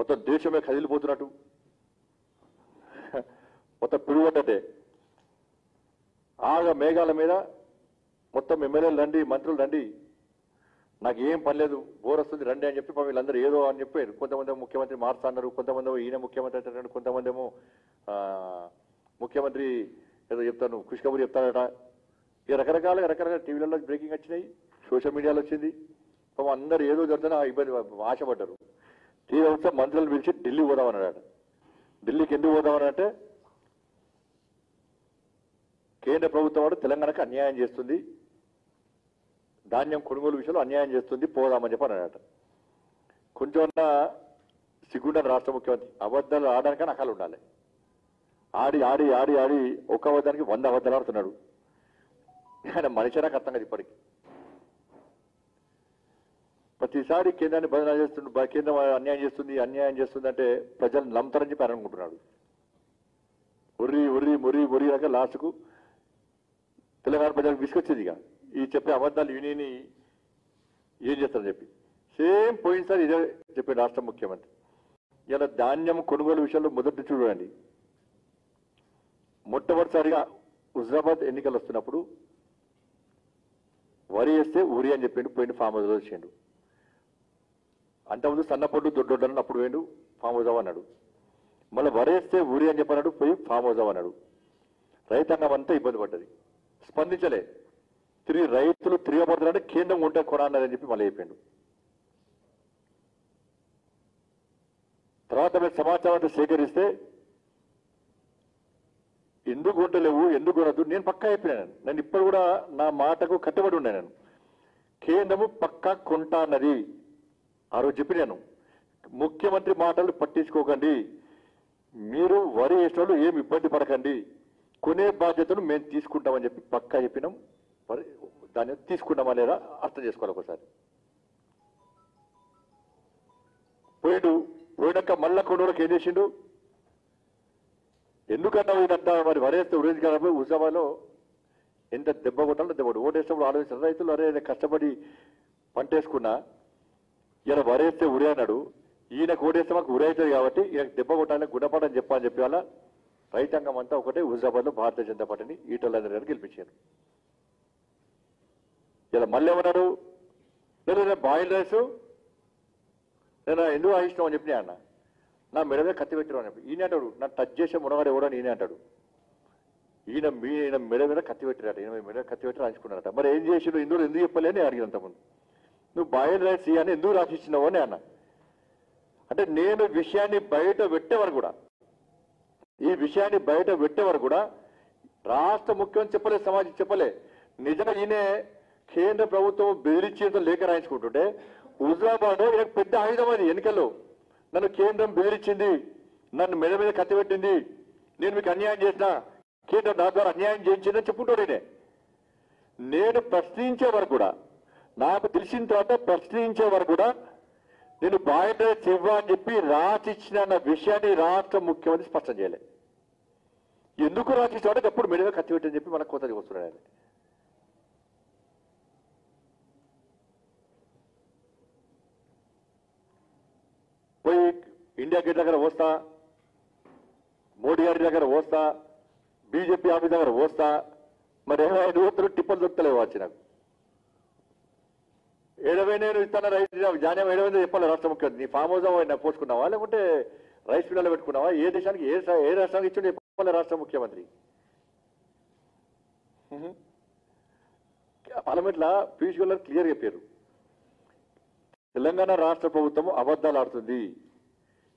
మొత్తం దేశమే కదిలిపోతున్నట్టు మొత్తం పిడువడ్డటే ఆగ మేఘాల మీద మొత్తం ఎమ్మెల్యేలు రండి, మంత్రులు రండి, నాకు ఏం పని లేదు, బోర్ వస్తుంది రండి అని చెప్పి వీళ్ళందరూ ఏదో అని చెప్పారు. కొంతమంది ముఖ్యమంత్రి మారుతా అన్నారు, కొంతమంది ఈయన ముఖ్యమంత్రి అంటారు, కొంతమంది ఏమో ముఖ్యమంత్రి ఏదో చెప్తాను ఖుష్కబురి చెప్తాడట. ఇక రకరకాల టీవీలలో బ్రేకింగ్ వచ్చినాయి, సోషల్ మీడియాలో వచ్చింది. అందరూ ఏదో జరుగుతున్నా ఇబ్బంది ఆశపడ్డారు. తీరా మంత్రులను పిలిచి ఢిల్లీ పోదామన్నాడు. ఢిల్లీకి ఎందుకు పోదామనంటే కేంద్ర ప్రభుత్వం వాడు తెలంగాణకు అన్యాయం చేస్తుంది, ధాన్యం కొనుగోలు విషయంలో అన్యాయం చేస్తుంది, పోదామని చెప్పి అన్నాడట. కొంచెం సిగ్గుండాలి రాష్ట్ర ముఖ్యమంత్రి. అబద్ధాలు ఆడడానికని అకాలు ఉండాలి. ఆడి ఆడి ఆడి ఆడి ఒక అబద్ధానికి 100 అబద్ధాలు ఆడుతున్నాడు. ఆయన మనిషి నాకు అర్థం కాదు ఇప్పటికి. ప్రతిసారి కేంద్రాన్ని బదనాలు చేస్తుంది, కేంద్రం అన్యాయం చేస్తుంది అంటే ప్రజలు నమ్ముతారని చెప్పి అనుకుంటున్నాడు. ఒర్రి రక లాస్ట్కు తెలంగాణ ప్రజలకు విసుకొచ్చేది. ఇక ఈ చెప్పే అబద్ధాలు విని ఏం చేస్తారని చెప్పి సేమ్ పోయినసారి ఇదే చెప్పే రాష్ట్ర ముఖ్యమంత్రి. ఇలా ధాన్యం కొనుగోలు విషయంలో మొదటి చూడండి, మొట్టమొదటిసారిగా హుజరాబాద్ ఎన్నికలు వస్తున్నప్పుడు వరి వేస్తే ఊరి అని చెప్పిండు, పోయిండు ఫామ్ హౌస్ వచ్చిండు. అంతకుముందు సన్నపడ్డు దొడ్డొడ్డని అప్పుడు వేయండు ఫామ్ హౌస్ అన్నాడు. మళ్ళీ వరేస్తే ఊరి అని చెప్పన్నాడు, పోయి ఫామ్ హౌస్ అన్నాడు. రైతాంగం అంతా ఇబ్బంది పడ్డది, స్పందించలే. తిరిగి రైతులు తిరగబడుతున్నారంటే కేంద్రం ఉంటే కొనాలని చెప్పి మళ్ళీ అయిపోయిండు. తర్వాత మీరు సమాచారం అంతా సేకరిస్తే ఎందుకు కొంటలేవు, ఎందుకు కొనద్దు, నేను పక్కా అయిపోయినాను. నేను ఇప్పుడు కూడా నా మాటకు కట్టుబడి ఉన్నాను. కేంద్రము పక్కా కొంటాన్నది ఆ రోజు చెప్పినాను. ముఖ్యమంత్రి మాటలు పట్టించుకోకండి, మీరు వరి వేసిన వాళ్ళు ఏమి ఇబ్బంది పడకండి, కొనే బాధ్యతను మేము తీసుకుంటామని చెప్పి పక్కా చెప్పినాం. దాన్ని తీసుకుంటామా లేదా అర్థం చేసుకోవాలి. ఒకసారి పోయినాక మళ్ళా కొనుగోలుకి ఏం చేసిండు, ఎందుకన్నా ఇదంతా మరి వరేస్తే ఉరేది కాబట్టి హుజరాబాద్లో ఎంత దెబ్బ కొట్టాలో దెబ్బ ఓటేసినప్పుడు ఆలోచించిన రైతులు అరే కష్టపడి పంట వేసుకున్నా ఇలా వరేస్తే ఉరే అన్నాడు, ఈయనకు ఓటేస్తే మాకు ఉరే అవుతుంది కాబట్టి ఈయనకు దెబ్బ కొట్టాలని గుణపడని చెప్పని చెప్పి వాళ్ళ రైతాంగం అంతా ఒకటే హుజరాబాద్లో భారతీయ జనతా పార్టీని ఈటలందరూ గారు గెలిపించారు. ఇలా మళ్ళీ ఏమన్నాడు, నేను బాయిల్ రైస్ నేను ఎందుకు ఆయిష్టం అని చెప్పి అన్న, నా మెడమే కత్తి పెట్టారు అని చెప్పి ఈయన అంటాడు, నా టచ్ చేసే మునగాడు ఎవడని ఈయన అంటాడు. ఈయన మెడ మీద కత్తి పెట్టారట, ఈయన మెడ కత్తి పెట్టి రాయించుకున్నారట. మరి ఏం చేసినావు, ఇందులో ఎందుకు చెప్పలేని అడిగినంత ముందు, నువ్వు బాయిల్ రైస్ అని ఎందుకు రాసిచ్చినావు అని అన్న. అంటే నేను విషయాన్ని బయట పెట్టేవారు కూడా, ఈ విషయాన్ని బయట పెట్టేవారు కూడా రాష్ట్ర ముఖ్యమంత్రి చెప్పలే, సమాజం చెప్పలే. నిజంగా ఈయనే కేంద్ర ప్రభుత్వం బెదిరించేందుకు లేఖ రాయించుకుంటుంటే హుజరాబాద్ ఈయనకు పెద్ద ఆయుధం అది. ఎన్నికల్లో నన్ను కేంద్రం బెదిరించింది, నన్ను మెడ మీద కత్తి పెట్టింది, నేను మీకు అన్యాయం చేసిన, కేంద్రం నా ద్వారా అన్యాయం చేయించిందని చెప్పుకుంటాడే. నేను ప్రశ్నించే వరకు కూడా, నాకు తెలిసిన తర్వాత ప్రశ్నించే వరకు కూడా నేను బాయిల్ రైస్ ఇవ్వ అని చెప్పి రాసిచ్చిన విషయాన్ని రాష్ట్ర ముఖ్యమంత్రి స్పష్టం చేయలే. ఎందుకు రాసిచ్చాడంటే అప్పుడు మెడ మీద కత్తి పెట్టని చెప్పి మనకు కొత్తది వస్తున్నాడు ఆయన. పోయి ఇండియా గేట్ దగ్గర వస్తా, మోడీ గారి దగ్గర వస్తా, బీజేపీ ఆఫీస్ దగ్గర వస్తా, మరి 25 టిప్పలు దొరుకుతలేవు వచ్చి నాకు. 70 నేను ఇస్తాను రైతు జాన్యం 70 చెప్పాలి రాష్ట్ర ముఖ్యమంత్రి. నీ ఫామ్ హౌస్ పోసుకున్నావా లేకుంటే రైస్ మిల్లలో పెట్టుకున్నావా, ఏ దేశానికి ఏ రాష్ట్రానికి ఇచ్చి చెప్పాలి రాష్ట్ర ముఖ్యమంత్రి. పార్లమెంట్లో పీయూష్ గోయల్ క్లియర్ చెప్పారు, తెలంగాణ రాష్ట్ర ప్రభుత్వం అబద్ధాలు ఆడుతుంది,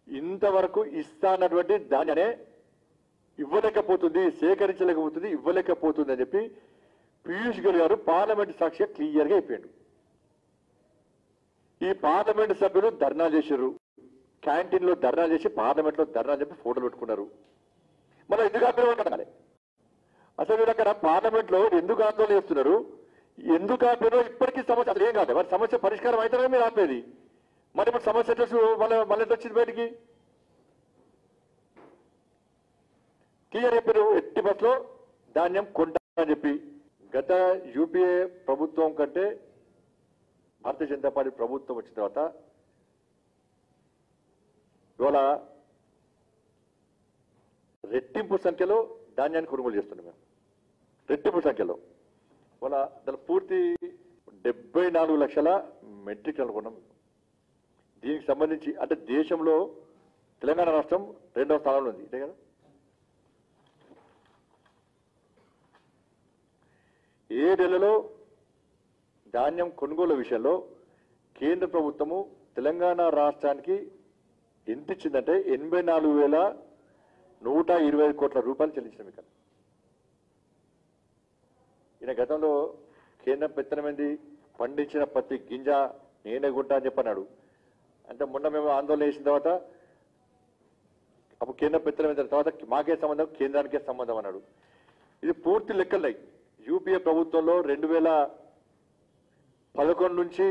ఇంతవరకు ఇస్తానటువంటి దానినే ఇవ్వలేకపోతుంది, సేకరించలేకపోతుంది, ఇవ్వలేకపోతుంది అని చెప్పి పీయూష్ గోయల్ గారు పార్లమెంట్ సాక్షిగా క్లియర్గా అయిపోయాడు. ఈ పార్లమెంట్ సభ్యులు ధర్నా చేశారు, క్యాంటీన్లో ధర్నా చేసి పార్లమెంట్లో ధర్నా చెప్పి ఫోటోలు పెట్టుకున్నారు. మళ్ళీ ఎందుకు ఆందోళన కట్టాలి అసలు వీళ్ళక్కడ పార్లమెంట్లో ఎందుకు ఆందోళన చేస్తున్నారు, ఎందుకు ఆపేదో ఇప్పటికీ సమస్య అసలు ఏం కాదు. మరి సమస్య పరిష్కారం అవుతారని మీరు ఆపేది, మరి ఇప్పుడు సమస్య మళ్ళీ వచ్చింది బయటికి. క్లియర్ చెప్పారు, ఎట్టి బస్లో ధాన్యం కొంటా అని చెప్పి. గత యూపీఏ ప్రభుత్వం కంటే భారతీయ జనతా పార్టీ ప్రభుత్వం వచ్చిన తర్వాత ఇవాళ రెట్టింపు సంఖ్యలో ధాన్యాన్ని కొనుగోలు చేస్తున్నాం మేము, రెట్టింపు సంఖ్యలో. ఇవాళ దాని పూర్తి 74 లక్షల మెట్రిక్ టన్నులు కొన్నాం. దీనికి సంబంధించి అంటే దేశంలో తెలంగాణ రాష్ట్రం 2వ స్థానంలో ఉంది, ఇదే కదా. ఏడేళ్లలో ధాన్యం కొనుగోలు విషయంలో కేంద్ర ప్రభుత్వము తెలంగాణ రాష్ట్రానికి ఎంత ఇచ్చిందంటే 84,125 కోట్ల రూపాయలు చెల్లించినాం. ఇక్కడ ఈయన గతంలో కేంద్రం పెత్తనమైంది, పండించిన ప్రతి గింజ నేనే గుంటా అని చెప్పన్నాడు. అంటే మొన్న మేము ఆందోళన చేసిన తర్వాత అప్పుడు కేంద్రం పెత్తనమైన తర్వాత మాకే సంబంధం, కేంద్రానికే సంబంధం అన్నాడు. ఇది పూర్తి లెక్కలు. యూపీఏ ప్రభుత్వంలో 2011 నుంచి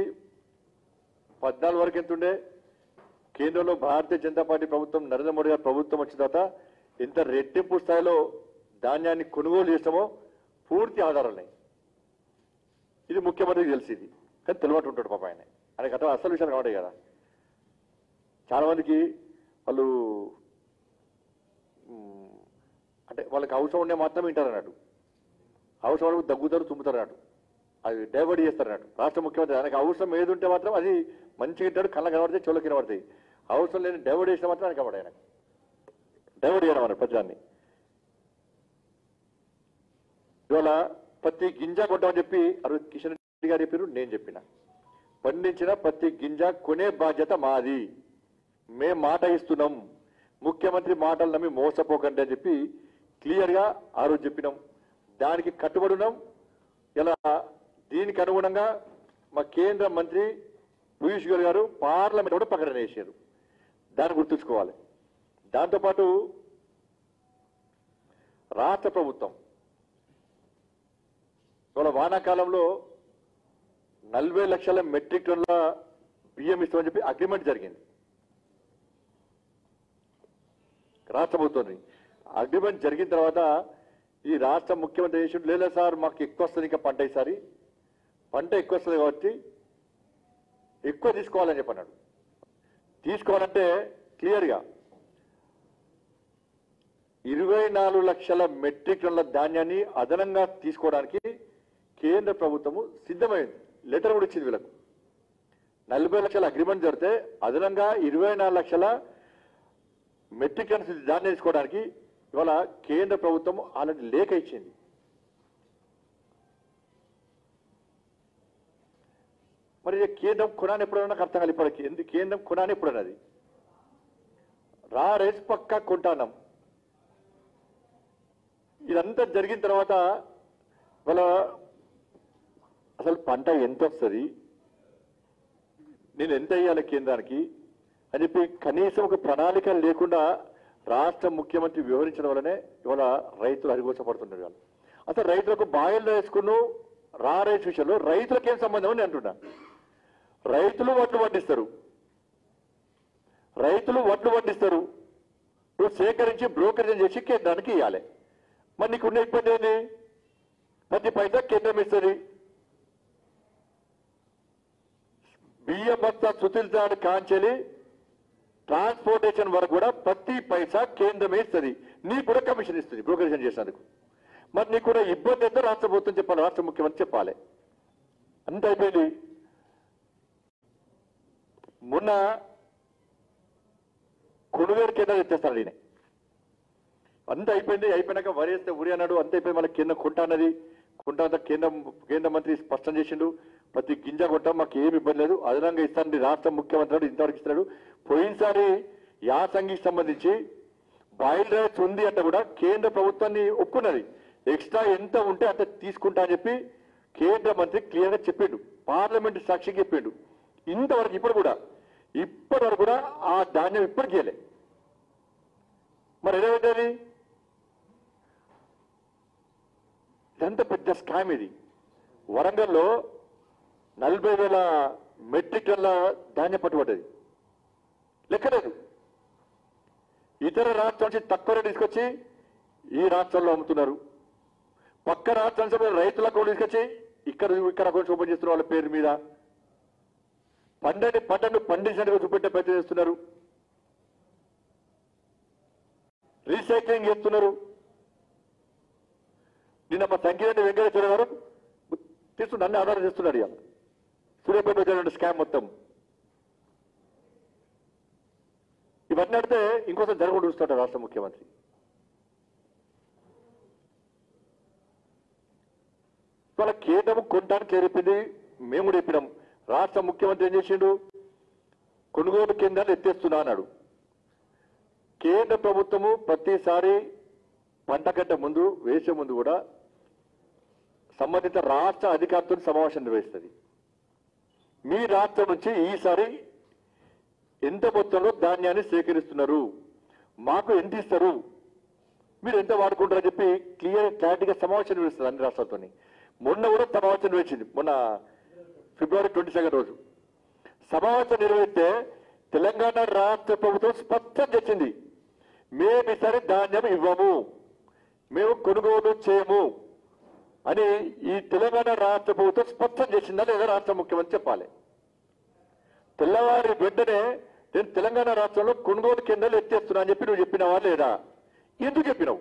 14 వరకు ఎంతుండే, కేంద్రంలో భారతీయ జనతా పార్టీ ప్రభుత్వం నరేంద్ర మోడీ గారి ప్రభుత్వం వచ్చిన తర్వాత ఎంత రెట్టింపు స్థాయిలో ధాన్యాన్ని కొనుగోలు చేస్తామో పూర్తి ఆధారాలున్నాయి. ఇది ముఖ్యమంత్రికి తెలిసింది, కానీ తెలియటు ఉంటాడు పాప ఆయన. ఆయనకు అర్థం అసలు విషయాలు కాబట్టి కదా. చాలా మందికి వాళ్ళు అంటే వాళ్ళకి అవసరం ఉండే మాత్రమే వింటారు అన్నట్టు, అవసరం వరకు దగ్గుతారు, తుమ్ముతారు అన్నట్టు, అది డైవర్ట్ చేస్తారు అన్నట్టు. రాష్ట్ర ముఖ్యమంత్రి ఆయనకు అవసరం ఏది ఉంటే మాత్రం అది మంచిగా వింటాడు, కళ్ళ కనబడితే చెవులకు కనబడతాయి. అవసరం లేని డైవర్ట్ చేసిన మాత్రం ఆయనకు కనబడి, ఆయనకు డైవర్ట్ చేయడం అన్నట్టు ప్రజాన్ని. ఇవాళ ప్రతి గింజ కొంటామని చెప్పి కిషన్ రెడ్డి గారు చెప్పారు, నేను చెప్పిన పండించిన ప్రతి గింజ కొనే బాధ్యత మాది, మేం మాట ఇస్తున్నాం, ముఖ్యమంత్రి మాటలు నమ్మి మోసపోకండి అని చెప్పి క్లియర్గా ఆ రోజు చెప్పినాం. దానికి కట్టుబడి ఉన్నాం. ఇలా దీనికి అనుగుణంగా మా కేంద్ర మంత్రి పీయూష్ గోయల్ గారు పార్లమెంట్ కూడా ప్రకటన చేశారు, దాన్ని గుర్తుంచుకోవాలి. దాంతోపాటు రాష్ట్ర ప్రభుత్వం ఇవాళ వానాకాలంలో 40 లక్షల మెట్రిక్ టన్నుల బియ్యం ఇస్తామని చెప్పి అగ్రిమెంట్ జరిగింది రాష్ట్ర ప్రభుత్వం. అగ్రిమెంట్ జరిగిన తర్వాత ఈ రాష్ట్ర ముఖ్యమంత్రి చేసి లేదా సార్ మాకు ఎక్కువ వస్తుంది, ఇంకా పంట ఈసారి పంట ఎక్కువ వస్తుంది కాబట్టి ఎక్కువ తీసుకోవాలని చెప్పన్నాడు. తీసుకోవాలంటే క్లియర్గా 24 లక్షల మెట్రిక్ టన్నుల ధాన్యాన్ని అదనంగా తీసుకోవడానికి కేంద్ర ప్రభుత్వము సిద్ధమైంది, లెటర్ కూడా ఇచ్చింది వీళ్ళకు. 40 లక్షల అగ్రిమెంట్ జరిగితే అదనంగా 24 లక్షల మెట్రిక్ టన్స్ ధాన్యం తీసుకోవడానికి ఇవాళ కేంద్ర ప్రభుత్వం ఆల్రెడీ లేఖ ఇచ్చింది. మరి కేంద్రం కొనాన్ని ఎప్పుడైనా నాకు అర్థం కాదు ఇప్పటికి, ఎందుకు కేంద్రం కొనాన్ని ఎప్పుడన్నది రైస్ పక్కా కొంటాన్నాం. ఇదంతా జరిగిన తర్వాత వాళ్ళ అసలు పంట ఎంత వస్తుంది, నేను ఎంత వేయాలి కేంద్రానికి అని చెప్పి కనీసం ఒక ప్రణాళిక లేకుండా రాష్ట్ర ముఖ్యమంత్రి వివరించడం వల్లనే ఇవాళ రైతులు అరిగోసపడుతున్నారు. వాళ్ళు అసలు రైతులకు బాయిల్ వేసుకును రైస్ విషయంలో రైతులకు ఏం సంబంధం అని అంటున్నా. రైతులు వడ్లు పండిస్తారు, నువ్వు సేకరించి బ్రోకరేజ్ చేసి కేంద్రానికి ఇవ్వాలి. మరి నీకున్న ఇబ్బంది ఏంది, ప్రతి పైసా కేంద్రం ఇస్తుంది. బియ్యం బస్తా సుతిల్తాడు కాంచెలి ట్రాన్స్పోర్టేషన్ వరకు కూడా ప్రతి పైసా కేంద్రమే ఇస్తుంది, నీకు కూడా కమిషన్ ఇస్తుంది బ్రోకరేషన్ చేసినందుకు. మరి నీకు కూడా ఇబ్బంది ఎంతో రాష్ట్ర ప్రభుత్వం చెప్పాలి, రాష్ట్ర ముఖ్యమంత్రి చెప్పాలి. అంత అయిపోయింది. మొన్న కొనుగోలు కేంద్రాలు ఎత్తేస్తాడు ఈయన. అంత అయిపోయింది. అయిపోయినాక వరేస్తే ఉరి అన్నాడు, అంత అయిపోయి మళ్ళీ కేంద్రం కొంటా అన్నది. కొంటా కేంద్ర మంత్రి స్పష్టం చేసిండు, ప్రతి గింజ కొంటాం, మాకు ఏమి ఇబ్బంది లేదు, అదనంగా ఇస్తానండి రాష్ట్ర ముఖ్యమంత్రి ఇంతవరకు ఇస్తున్నాడు. పోయినసారి యాసంగికి సంబంధించి బాయిల్ రైస్ ఉంది అంటే కూడా కేంద్ర ప్రభుత్వాన్ని ఒప్పుకున్నది, ఎక్స్ట్రా ఎంత ఉంటే అంత తీసుకుంటా అని చెప్పి కేంద్ర మంత్రి క్లియర్గా చెప్పిండు, పార్లమెంట్ సాక్షికి చెప్పిండు. ఇంతవరకు ఇప్పటి వరకు కూడా ఆ ధాన్యం ఇప్పటికి చేయలే. మరి ఏదైతుంది, ఇదంతా పెద్ద స్కామ్ ఇది. వరంగల్లో 40,000 మెట్రిక్ టన్నుల ధాన్యం పట్టుబడ్డది, లెక్కలేదు. ఇతర రాష్ట్రం నుంచి తక్కువ రేటు తీసుకొచ్చి ఈ రాష్ట్రంలో అమ్ముతున్నారు, పక్క రాష్ట్రం నుంచి రైతుల అకౌంట్ తీసుకొచ్చి ఇక్కడ అకౌంట్స్ ఓపెన్ చేస్తున్నారు వాళ్ళ పేరు మీద. పంటను పండించినట్టుగా చూపెట్టే ప్రయత్నం చేస్తున్నారు. రీసైక్లింగ్ చేస్తున్నారు. నిన్న మా సంఖ్యరెడ్డి వెంకటేశ్వర గారు తీసుకుని అన్ని ఆధారం చేస్తున్నాడు. ఇక సూర్యాపేట వచ్చిన స్కామ్ మొత్తం ఇవన్నీ అడితే ఇంకోసారి జరగకుండా చూస్తాడు రాష్ట్ర ముఖ్యమంత్రి. వాళ్ళ కేంద్రం కొనడానికి చేరిపింది, మేము కూడా చెప్పినాం. రాష్ట్ర ముఖ్యమంత్రి ఏం చేసిండు, కొనుగోలు కేంద్రాలు ఎత్తేస్తున్నా అన్నాడు. కేంద్ర ప్రభుత్వము ప్రతిసారి పంట కంటే ముందు వేసే ముందు కూడా సంబంధిత రాష్ట్ర అధికారులతో సమావేశం నిర్వహిస్తుంది. మీ రాష్ట్రం నుంచి ఈసారి ఎంత మొత్తంలో ధాన్యాన్ని సేకరిస్తున్నారు, మాకు ఎంత ఇస్తారు, మీరు ఎంత వాడుకుంటారని చెప్పి క్లారిటీగా సమావేశం నిర్వహిస్తుంది అన్ని రాష్ట్రాలతో. మొన్న కూడా సమావేశం నిర్వహించింది. మొన్న ఫిబ్రవరి 22 రోజు సమావేశం నిర్వహిస్తే తెలంగాణ రాష్ట్ర ప్రభుత్వం స్పష్టం చేసింది, మేము ఈసారి ధాన్యం ఇవ్వము, మేము కొనుగోలు చేయము అని ఈ తెలంగాణ రాష్ట్ర ప్రభుత్వం స్పష్టం చేసిందా లేదా రాష్ట్ర ముఖ్యమంత్రి చెప్పాలి. తెల్లవారి వెంటనే నేను తెలంగాణ రాష్ట్రంలో కొనుగోలు కేంద్రాలు ఎత్తేస్తున్నా అని చెప్పి నువ్వు చెప్పినావా లేదా? ఎందుకు చెప్పినావు?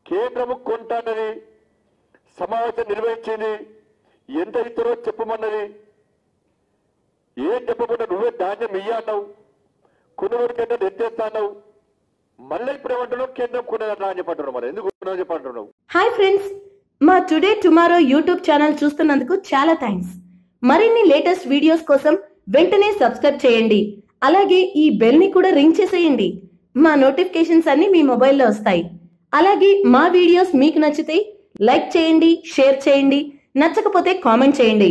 కేంద్రము కొంటానని సమావేశం నిర్వహించింది, ఎంత ఇస్తారో చెప్పమన్నది, ఏం చెప్పకుండా నువ్వే ధాన్యం ఇయ్యన్నావు, కొనుగోలు కేంద్రాలు ఎత్తేస్తాన్నావు. మళ్ళీ ఇప్పుడు ఏమంటున్నావు, కేంద్రం కొనేదట్లా అని చెప్పంటున్నావు. మరి ఎందుకు చెప్పంటున్నావు? హాయ్ ఫ్రెండ్స్, మా టుడే టుమారో యూట్యూబ్ ఛానల్ చూస్తున్నందుకు చాలా థ్యాంక్స్. మరిన్ని లేటెస్ట్ వీడియోస్ కోసం వెంటనే సబ్స్క్రైబ్ చేయండి. అలాగే ఈ బెల్ ని కూడా రింగ్ చేసేయండి. మా నోటిఫికేషన్స్ అన్ని మీ మొబైల్లో వస్తాయి. అలాగే మా వీడియోస్ మీకు నచ్చితే లైక్ చేయండి, షేర్ చేయండి, నచ్చకపోతే కామెంట్ చేయండి.